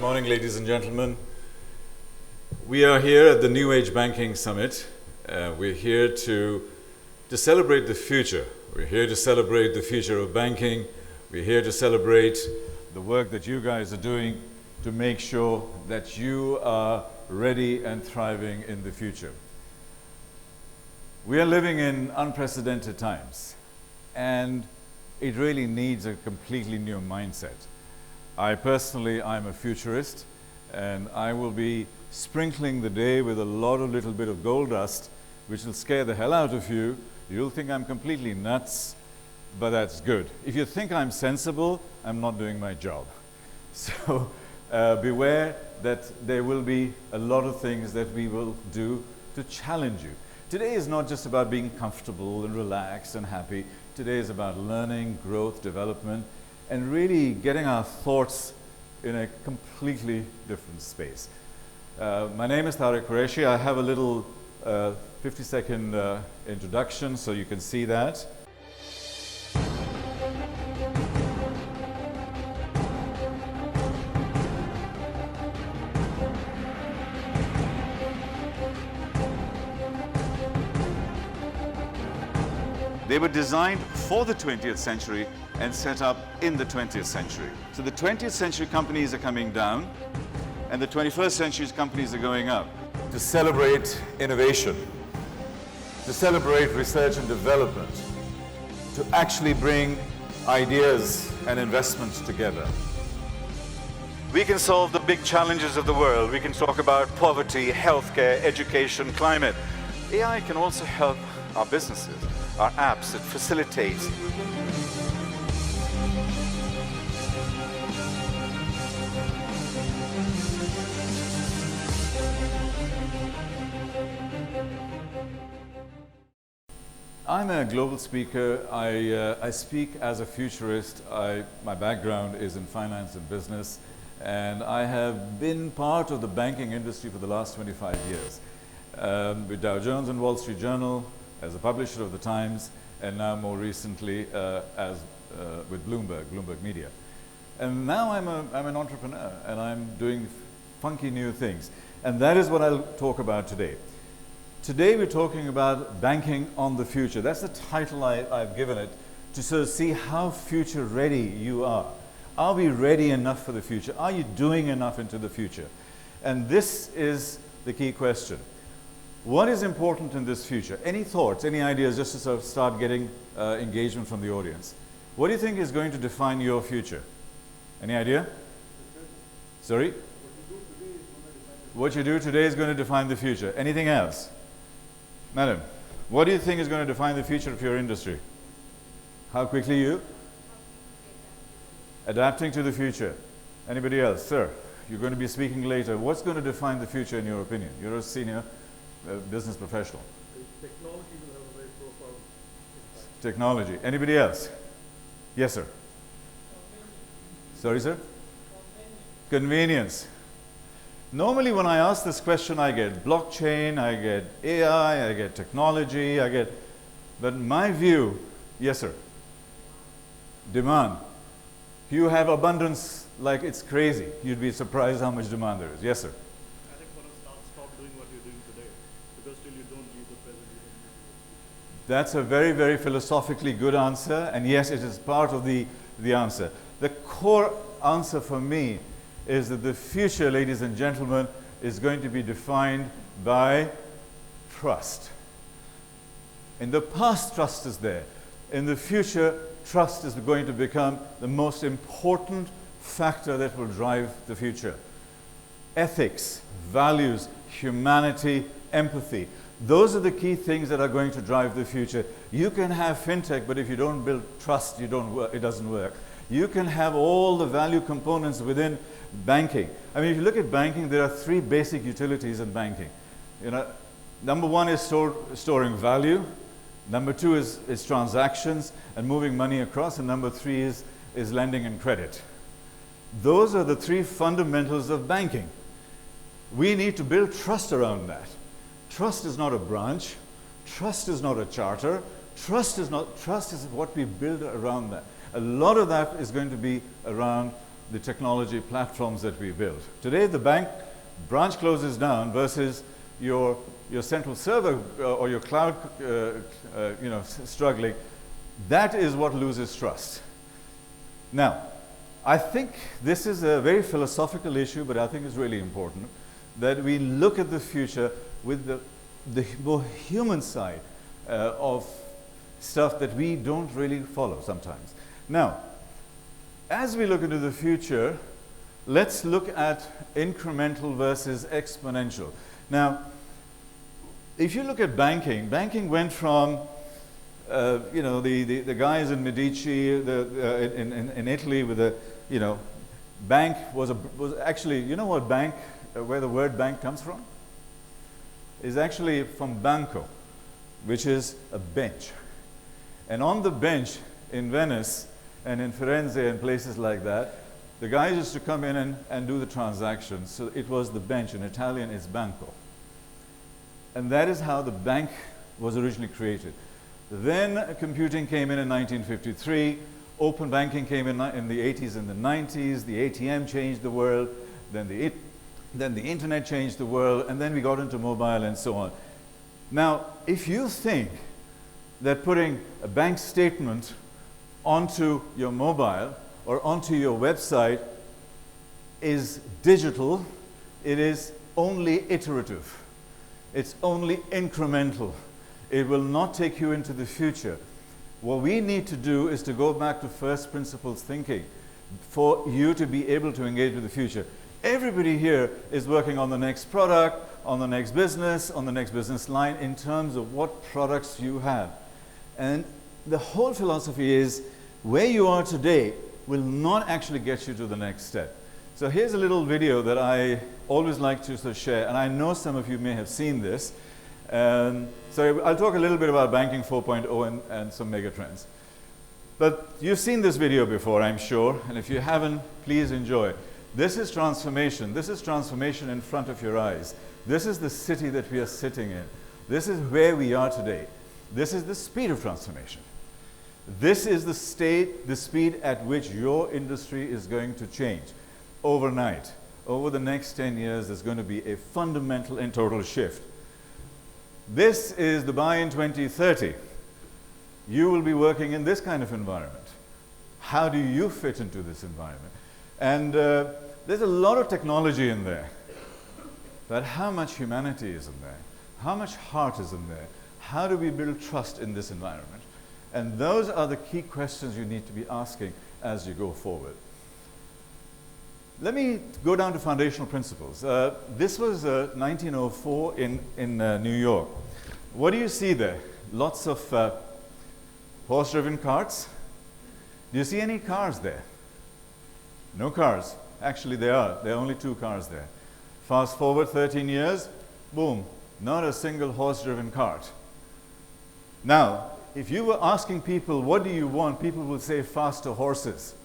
Good morning, ladies and gentlemen. We are here at the New Age Banking Summit. We're here to celebrate the future. We're here to celebrate the future of banking. We're here to celebrate the work that you guys are doing to make sure that you are ready and thriving in the future. We are living in unprecedented times, and it really needs a completely new mindset. I'm a futurist, and I will be sprinkling the day with a little bit of gold dust, which will scare the hell out of you. You'll think I'm completely nuts, but that's good. If you think I'm sensible, I'm not doing my job. So beware that there will be a lot of things that we will do to challenge you. Today is not just about being comfortable and relaxed and happy. Today is about learning, growth, development, and really getting our thoughts in a completely different space. My name is Tariq Qureshi. I have a little 50-second introduction so you can see that. They were designed for the 20th century and set up in the 20th century. So the 20th century companies are coming down, and the 21st century companies are going up. To celebrate innovation, to celebrate research and development, to actually bring ideas and investments together. We can solve the big challenges of the world. We can talk about poverty, healthcare, education, climate. AI can also help our businesses, our apps. It facilitates. I'm a global speaker. I speak as a futurist. My background is in finance and business, and I have been part of the banking industry for the last 25 years. With Dow Jones and Wall Street Journal, as a publisher of the Times, and now more recently with Bloomberg Media. And now I'm an entrepreneur, and I'm doing funky new things. And that is what I'll talk about today. Today we're talking about banking on the future. That's the title I've given it, to sort of see how future ready you are. Are we ready enough for the future? Are you doing enough into the future? And this is the key question. What is important in this future? Any thoughts, any ideas, just to sort of start getting engagement from the audience? What do you think is going to define your future? Any idea? Sorry? What you do today is going to define the future. Anything else? Madam, what do you think is going to define the future of your industry? How quickly you? Adapting to the future. Anybody else? Sir, you're going to be speaking later. What's going to define the future in your opinion? You're a senior business professional. Technology will have a very profound impact. Technology. Anybody else? Yes, sir. Sorry, sir? Convenience. Normally when I ask this question, I get blockchain, I get AI, I get technology, but my view, yes, sir. Demand. You have abundance like it's crazy. You'd be surprised how much demand there is. Yes, sir. I think for us, stop doing what you're doing today, because till you don't leave the present, you don't leave the future. That's a very, very philosophically good answer, and yes, it is part of the answer. The core answer for me is that the future, ladies and gentlemen, is going to be defined by trust. In the past, trust is there. In the future, trust is going to become the most important factor that will drive the future. Ethics, values, humanity, empathy. Those are the key things that are going to drive the future. You can have fintech, but if you don't build trust, it doesn't work. You can have all the value components within banking. I mean, if you look at banking, there are three basic utilities in banking. Number one is storing value. Number two is transactions and moving money across. And number three is lending and credit. Those are the three fundamentals of banking. We need to build trust around that. Trust is not a branch. Trust is not a charter. Trust is what we build around that. A lot of that is going to be around the technology platforms that we build. Today, the bank branch closes down versus your central server or your cloud struggling. That is what loses trust. Now, I think this is a very philosophical issue, but I think it's really important that we look at the future with the more human side of stuff that we don't really follow sometimes. Now, as we look into the future, let's look at incremental versus exponential. Now, if you look at banking, banking went from the guys in Medici in Italy with the bank was actually, what bank, where the word bank comes from? Is actually from banco, which is a bench. And on the bench in Venice and in Firenze and places like that, the guys used to come in and do the transactions. So it was the bench. In Italian, it's banco. And that is how the bank was originally created. Then computing came in 1953. Open banking came in the 80s and the 90s. The ATM changed the world. Then the internet changed the world. And then we got into mobile and so on. Now, if you think that putting a bank statement onto your mobile or onto your website is digital, it is only iterative. It's only incremental. It will not take you into the future. What we need to do is to go back to first principles thinking for you to be able to engage with the future. Everybody here is working on the next product, on the next business line in terms of what products you have. And the whole philosophy is where you are today will not actually get you to the next step. So here's a little video that I always like to share, and I know some of you may have seen this. So I'll talk a little bit about Banking 4.0 and some mega trends. But you've seen this video before, I'm sure, and if you haven't, please enjoy. This is transformation. This is transformation in front of your eyes. This is the city that we are sitting in. This is where we are today. This is the speed of transformation. This is the speed at which your industry is going to change overnight. Over the next 10 years, there's going to be a fundamental and total shift. This is Dubai in 2030. You will be working in this kind of environment. How do you fit into this environment? And there's a lot of technology in there. But how much humanity is in there? How much heart is in there? How do we build trust in this environment? And those are the key questions you need to be asking as you go forward. Let me go down to foundational principles. This was 1904 in New York. What do you see there? Lots of horse-driven carts. Do you see any cars there? No cars. Actually, there are. There are only 2 cars there. Fast forward 13 years, boom, not a single horse-driven cart. Now, if you were asking people, what do you want? People will say faster horses.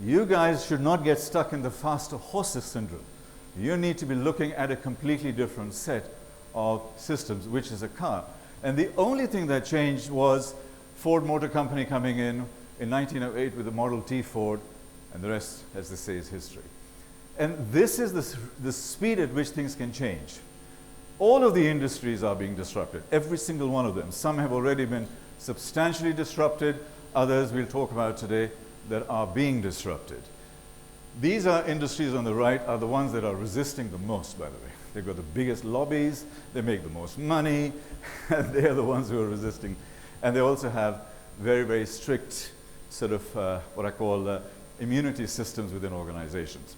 You guys should not get stuck in the faster horses syndrome. You need to be looking at a completely different set of systems, which is a car. And the only thing that changed was Ford Motor Company coming in 1908 with the Model T Ford, and the rest, as they say, is history. And this is the speed at which things can change. All of the industries are being disrupted, every single one of them. Some have already been substantially disrupted, others we'll talk about today that are being disrupted. These are industries on the right are the ones that are resisting the most, by the way. They've got the biggest lobbies, they make the most money, and they are the ones who are resisting. And they also have very, very strict sort of what I call immunity systems within organizations.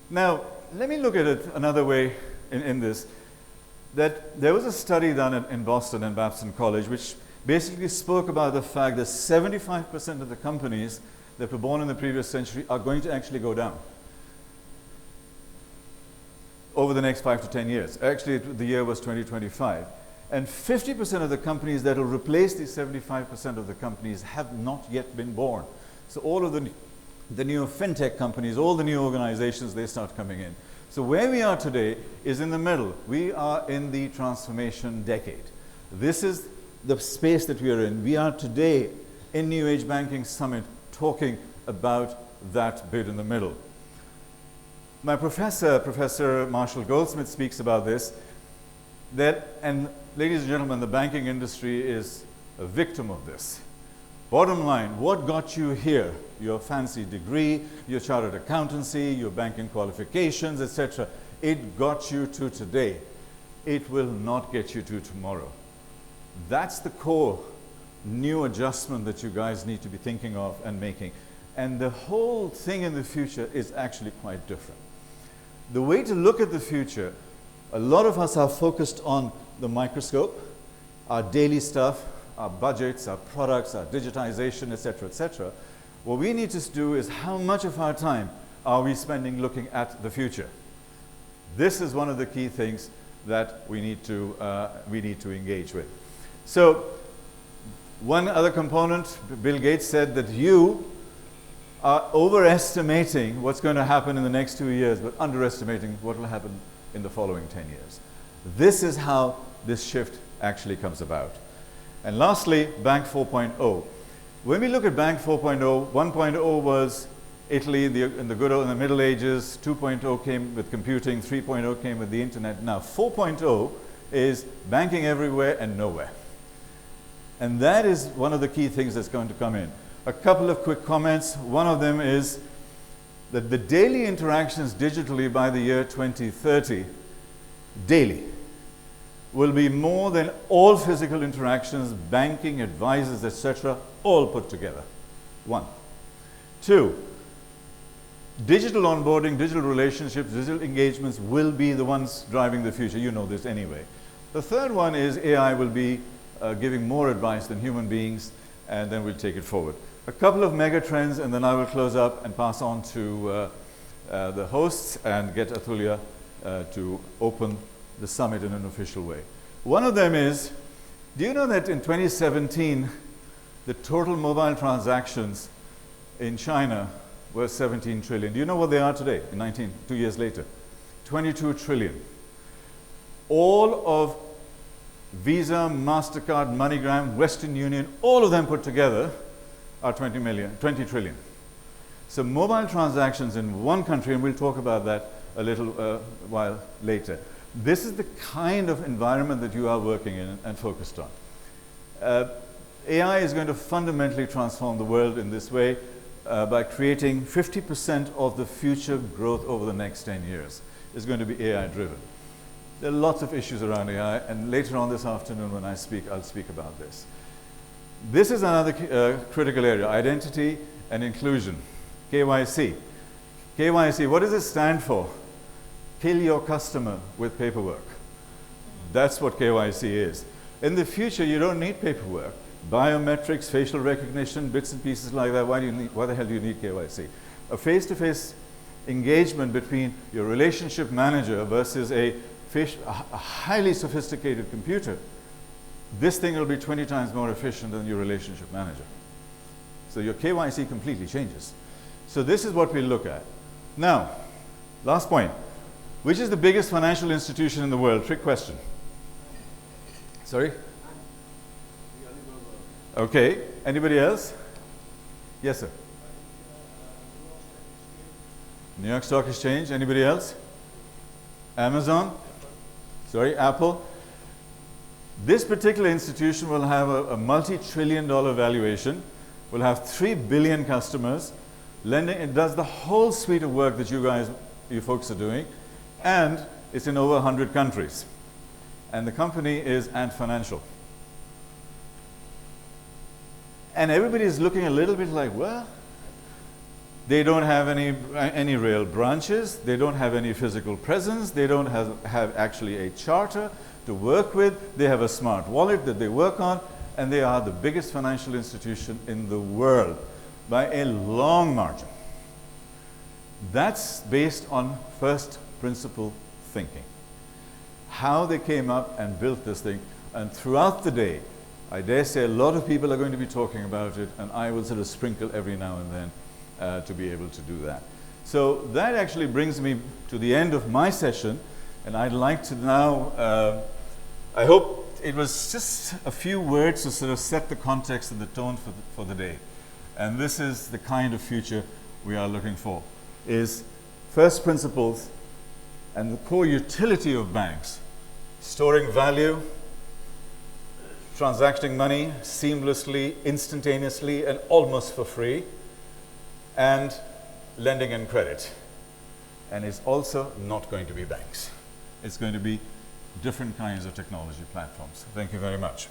Now, let me look at it another way in this. That there was a study done in Boston and Babson College which basically spoke about the fact that 75% of the companies that were born in the previous century are going to actually go down over the next 5 to 10 years. Actually, the year was 2025. And 50% of the companies that will replace these 75% of the companies have not yet been born. So all of the new fintech companies, all the new organizations, they start coming in. So where we are today is in the middle. We are in the transformation decade. This is the space that we are in. We are today in New Age Banking Summit talking about that bit in the middle. My professor, Professor Marshall Goldsmith, speaks about this, and ladies and gentlemen, the banking industry is a victim of this. Bottom line, what got you here? Your fancy degree, your chartered accountancy, your banking qualifications, etc. It got you to today. It will not get you to tomorrow. That's the core new adjustment that you guys need to be thinking of and making. And the whole thing in the future is actually quite different. The way to look at the future, a lot of us are focused on the microscope, our daily stuff, our budgets, our products, our digitization, etc., etc. What we need to do is how much of our time are we spending looking at the future? This is one of the key things that we need to engage with. So, one other component, Bill Gates said that you are overestimating what's going to happen in the next 2 years, but underestimating what will happen in the following 10 years. This is how this shift actually comes about. And lastly, Bank 4.0. When we look at Bank 4.0, 1.0 was Italy in the Middle Ages, 2.0 came with computing, 3.0 came with the internet. Now 4.0 is banking everywhere and nowhere. And that is one of the key things that's going to come in. A couple of quick comments. One of them is that the daily interactions digitally by the year 2030, daily, will be more than all physical interactions, banking, advisors, etc., all put together. 1. 2, digital onboarding, digital relationships, digital engagements will be the ones driving the future. You know this anyway. The third one is AI will be giving more advice than human beings, and then we'll take it forward. A couple of mega trends, and then I will close up and pass on to the hosts and get Atulya to open the summit in an official way. One of them is, do you know that in 2017, the total mobile transactions in China were 17 trillion. Do you know what they are today, in 2 years later? 22 trillion. All of Visa, MasterCard, MoneyGram, Western Union, all of them put together are 20 trillion. So mobile transactions in one country, and we'll talk about that a little while later. This is the kind of environment that you are working in and focused on. AI is going to fundamentally transform the world in this way by creating 50% of the future growth over the next 10 years is going to be AI driven. There are lots of issues around AI, and later on this afternoon when I speak, I'll speak about this. This is another critical area, identity and inclusion, KYC. KYC, what does it stand for? Kill your customer with paperwork. That's what KYC is. In the future, you don't need paperwork. Biometrics, facial recognition, bits and pieces like that. Why the hell do you need KYC? A face-to-face engagement between your relationship manager versus a highly sophisticated computer, this thing will be 20 times more efficient than your relationship manager. So your KYC completely changes. So this is what we'll look at. Now, last point. Which is the biggest financial institution in the world? Trick question. Sorry? Okay. Anybody else? Yes, sir. New York Stock Exchange. Anybody else? Amazon? Sorry, Apple? This particular institution will have a multi-trillion-dollar valuation, will have 3 billion customers, lending. It does the whole suite of work that you folks are doing, and it's in over 100 countries. And the company is Ant Financial. And everybody is looking a little bit like, well, they don't have any real branches, they don't have any physical presence, they don't have actually a charter to work with, they have a smart wallet that they work on, and they are the biggest financial institution in the world by a long margin. That's based on first principle thinking. How they came up and built this thing, and throughout the day, I dare say a lot of people are going to be talking about it, and I will sort of sprinkle every now and then to be able to do that. So that actually brings me to the end of my session, and I'd like to now, I hope it was just a few words to sort of set the context and the tone for the day. And this is the kind of future we are looking for is first principles and the core utility of banks: storing value, transacting money seamlessly, instantaneously, and almost for free, and lending and credit. And it's also not going to be banks. It's going to be different kinds of technology platforms. Thank you very much.